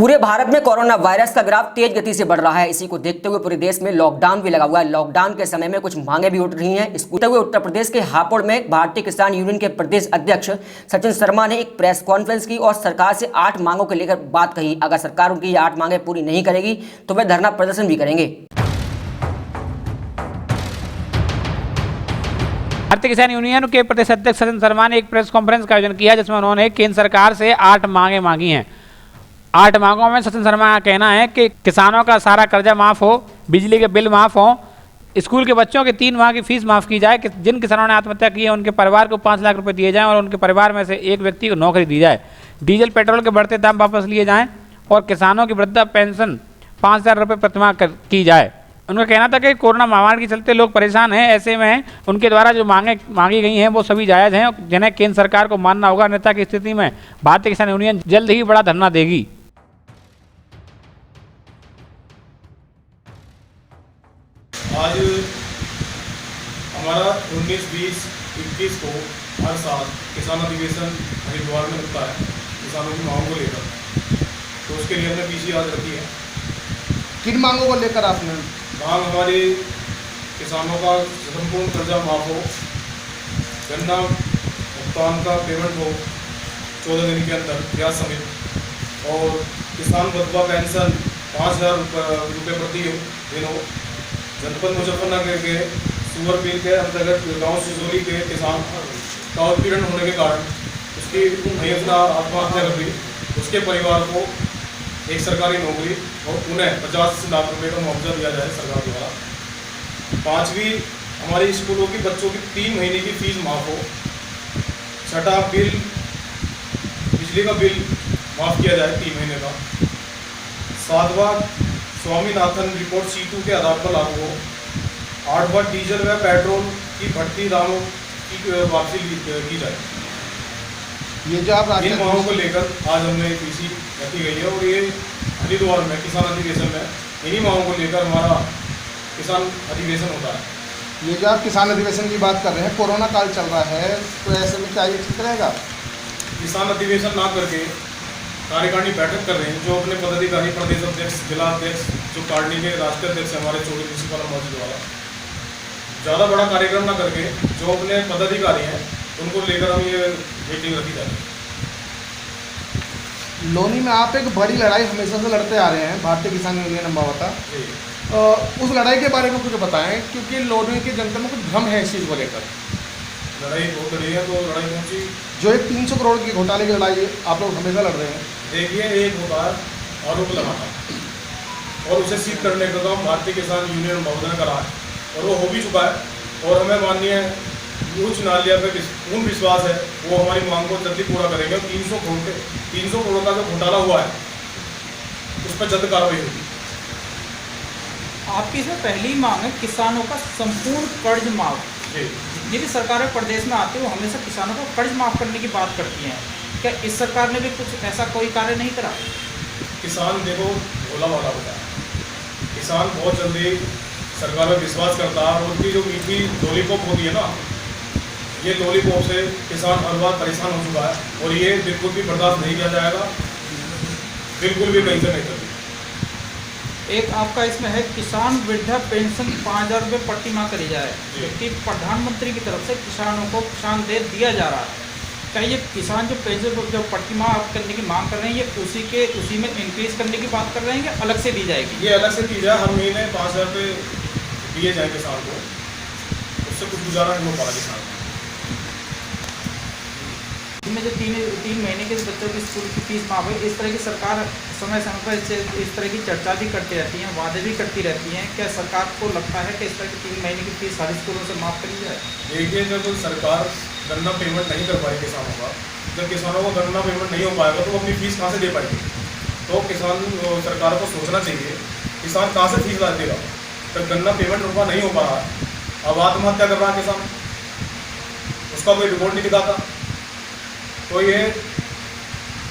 पूरे भारत में corona virus का ग्राफ तेज गति से बढ़ रहा है। इसी को देखते हुए पूरे देश में लॉकडाउन भी लगा हुआ है। लॉकडाउन के समय में कुछ मांगे भी उठ रही हैं। इसको हुए उत्तर प्रदेश के हापुड़ में भारतीय किसान यूनियन के प्रदेश अध्यक्ष सचिन शर्मा ने एक प्रेस कॉन्फ्रेंस की और सरकार से 8 मांगों को लेकर बात कही। अगर सरकार उनकी 8 मांगे पूरी नहीं करेगी तो वे धरना प्रदर्शन भी करेंगे। भारतीय किसान यूनियन के प्रदेश अध्यक्ष सचिन शर्मा ने एक प्रेस कॉन्फ्रेंस का आयोजन किया, जिसमें उन्होंने केंद्र सरकार से 8 मांगे मांगी हैं। 8 मांगों में सचिन शर्मा का कहना है कि किसानों का सारा कर्जा माफ़ हो, बिजली के बिल माफ़ हो, स्कूल के बच्चों के 3 माह की फीस माफ़ की जाए, कि जिन किसानों ने आत्महत्या की है उनके परिवार को 5 लाख रुपए दिए जाएं और उनके परिवार में से एक व्यक्ति को नौकरी दी जाए, डीजल पेट्रोल के बढ़ते दाम वापस लिए जाएँ और किसानों की वृद्धा पेंशन 5,000 रुपये प्रतिमाह की जाए। उनका कहना था कि कोरोना महामारी के चलते लोग परेशान हैं, ऐसे में उनके द्वारा जो मांगी गई हैं वो सभी जायज़ हैं, जिन्हें केंद्र सरकार को मानना होगा, अन्यथा की स्थिति में भारतीय किसान यूनियन जल्द ही बड़ा धरना देगी। आज हमारा 19, 20, 21 को हर साल किसान अधिवेशन हरिद्वार में होता है किसानों की मांगों को लेकर। तो उसके लिए हमने पीसी आज रखी है। किन मांगों को लेकर आपने? मांग हमारी किसानों का संपूर्ण कर्जा माफ हो, गन्ना भुगतान का पेमेंट हो 14 दिन के अंदर ब्याज समेत, और किसान विधवा पेंशन 5,000 रुपये प्रति दिन हो। जनपद मुजफ्फरनगर के सुअरपील के अंतर्गत गांव सिजोली के किसान का उत्पीड़न होने के कारण उसकी महिला आत्महत्या कर ली, उसके परिवार को एक सरकारी नौकरी और उन्हें 50 लाख रुपए का मुआवजा दिया जाए सरकार द्वारा। 5वीं हमारे स्कूलों की बच्चों की 3 महीने की फीस माफ हो। 6ठा बिल बिजली का बिल माफ किया जाए 3 महीने का। 7वां स्वामीनाथन रिपोर्ट C2 के आधार पर लागू हो। 8वां डीजल व पेट्रोल की बढ़ती दामों की वापसी की जाए। ये जो आप इन मांगों को लेकर आज हमने पीसी रखी गई है और ये हरिद्वार में किसान अधिवेशन में इन्हीं मांगों को लेकर हमारा किसान अधिवेशन होता है। ये जो आप किसान अधिवेशन की बात कर रहे हैं, कोरोना काल चल रहा है, तो ऐसे में क्या ये ठीक रहेगा? किसान अधिवेशन ना करके कार्यकारिणी बैठक कर रहे हैं, जो अपने पदाधिकारी प्रदेश अध्यक्ष, जिला अध्यक्ष, जो पार्टी के राष्ट्रीय अध्यक्ष हमारे चौधरी प्रिंसिपल मौजूद द्वारा ज़्यादा बड़ा कार्यक्रम ना करके जो अपने पदाधिकारी हैं उनको लेकर हम ये मीटिंग रखी जाती है। लोनी में आप एक बड़ी लड़ाई हमेशा से लड़ते आ रहे हैं, भारतीय किसान यूनियन अम्बावता। उस लड़ाई के बारे में कुछ बताएं, क्योंकि लोनी की जनता में कुछ भ्रम है इस चीज़ को लेकर। लड़ाई बहुत लड़ी है, तो लड़ाई कौन सी? जो एक 300 करोड़ की घोटाले की लड़ाई आप लोग हमेशा लड़ रहे हैं। देखिए, एक होता है आरोप लगाना और उसे सिद्ध करने का काम भारतीय किसान यूनियन अम्बावता ने करा है और वो हो भी चुका है। और हमें माननीय उच्च न्यायालय पर पूर्ण विश्वास है, वो हमारी मांग को जल्दी पूरा करेंगे। 300 करोड़ का जो घोटाला हुआ है उस पर जल्द कार्रवाई होगी। आपकी इसमें पहली मांग है किसानों का संपूर्ण कर्ज माफ। जितनी सरकारें प्रदेश में आती है वो हमेशा किसानों को कर्ज माफ करने की बात करती हैं। क्या इस सरकार ने भी कुछ ऐसा कोई कार्य नहीं करा? किसान देखो भोला वाला होता है, किसान बहुत जल्दी सरकार में विश्वास करता है और उनकी जो मीठी लॉलीपॉप होती है ना, ये लॉलीपॉप से किसान हर बार परेशान हो चुका है और ये बिल्कुल भी बर्दाश्त नहीं किया जाएगा, बिल्कुल भी कहीं से नहीं करती। एक आपका इसमें है किसान वृद्धा पेंशन 5,000 रुपये प्रति माह करी जाए, जबकि प्रधानमंत्री की तरफ से किसानों को किसान देय दिया जा रहा है। क्या ये किसान जो पेंशन जो प्रति माह आप करने की मांग कर रहे हैं, ये उसी में इंक्रीज करने की बात कर रहे हैं, या अलग से दी जाएगी? ये अलग से दी जाए, हर महीने 5,000 रुपये दिए जाए किसान को, उससे कुछ गुजारा नहीं हो पा रहा किसान। इनमें जो 3 महीने के बच्चों की स्कूल की फीस माफ है, इस तरह की सरकार समय समय पर इस तरह की चर्चा भी करती रहती हैं, वादे भी करती रहती हैं। क्या सरकार को लगता है कि इस तरह की 3 महीने की फीस सारी स्कूलों से माफ़ करी जाए? देखिए, जब सरकार गन्ना पेमेंट नहीं कर पाई किसानों का, जब किसानों को गन्ना पेमेंट नहीं हो पाएगा तो वो अपनी फीस कहाँ से दे पाएगी? तो सरकार को सोचना चाहिए, किसान कहाँ से फीस ला देगा जब गन्ना पेमेंट उनका नहीं हो पा रहा है। अब आत्महत्या कर रहा है किसान, उसका कोई रिपोर्ट नहीं दिखाता। तो ये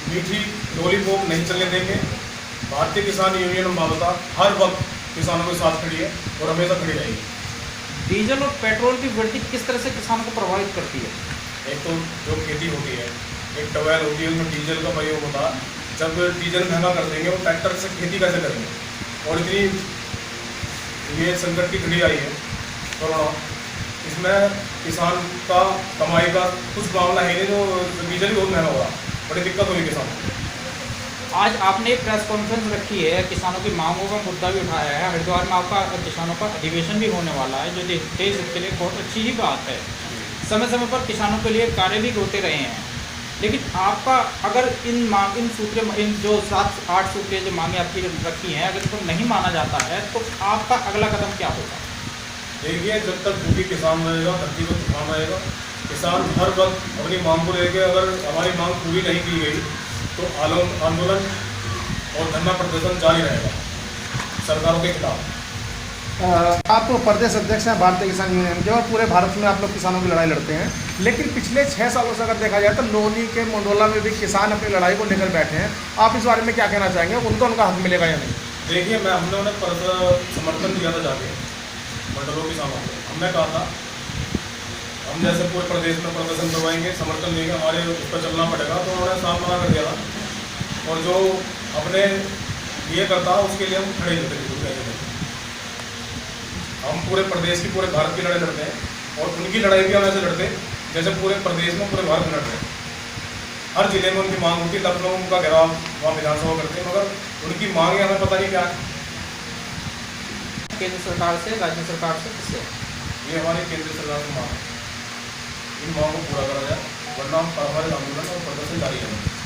मीठी लॉलीपॉप नहीं चलने देंगे। भारतीय किसान यूनियन अम्बावता हर वक्त किसानों के साथ खड़ी है और हमेशा खड़ी रहेगी। डीजल और पेट्रोल की वृद्धि किस तरह से किसानों को प्रभावित करती है? एक तो जो खेती होती है, एक टवेल होती है, उसमें डीजल का प्रयोग होता है, जब डीजल महंगा कर देंगे वो ट्रैक्टर से खेती कैसे करेंगे। और इतनी ये संकट की घड़ी आई है कोरोना, इसमें किसान का कमाई का कुछ मामला है नहीं, जो डीजल भी बहुत महंगा हो रहा, बड़ी दिक्कत हुई किसान को। आज आपने एक प्रेस कॉन्फ्रेंस रखी है, किसानों की मांगों का मुद्दा भी उठाया है। हरिद्वार में आपका किसानों का अधिवेशन भी होने वाला है, जो देश के लिए बहुत अच्छी ही बात है। समय समय पर किसानों के लिए कार्य भी होते रहे हैं, लेकिन आपका अगर इन जो 7-8 सूत्रीय जो मांगे आपकी रखी हैं, अगर इनको नहीं माना जाता है तो आपका अगला कदम क्या होगा? देखिए, जब तक भूखी किसान रहेगा, धरती को तूफान रहेगा, किसान हर वक्त अपनी मांग को लेकर, अगर हमारी मांग पूरी नहीं की गई तो आंदोलन और धरना प्रदर्शन जारी रहेगा सरकारों के खिलाफ। आप प्रदेश अध्यक्ष हैं भारतीय किसान यूनियन के और पूरे भारत में आप लोग किसानों की लड़ाई लड़ते हैं, लेकिन पिछले 6 सालों से अगर देखा जाए तो लोनी के मंडोला में भी किसान अपनी लड़ाई को लेकर बैठे हैं। आप इस बारे में क्या कहना चाहेंगे, उनको उनका हक मिलेगा या नहीं? देखिए, हमने उन्हें समर्थन दिया था जाके मंडलों किसानों को। हमने कहा था हम जैसे पूरे प्रदेश में प्रदर्शन करवाएंगे, समर्थन देंगे, हमारे उस पर चलना पड़ेगा, तो उन्होंने साफ मना कर दिया था। और जो अपने ये करता उसके लिए हम खड़े होते थे। हम पूरे प्रदेश की, पूरे भारत की लड़ाई लड़ते हैं और उनकी लड़ाई भी हम ऐसे लड़ते हैं जैसे पूरे प्रदेश में, पूरे भारत में लड़ते हैं। हर जिले में उनकी मांग होती है, लखनऊ उनका घेराव वहाँ विधानसभा करते हैं, मगर उनकी मांगें हमें पता नहीं क्या है। केंद्र सरकार से, राज्य सरकार से, किससे? ये हमारी केंद्र सरकार की मांग है, इन मांगों को पूरा करा जाए, वरना हम हमारे आंदोलन और प्रदर्शन जारी रहेंगे।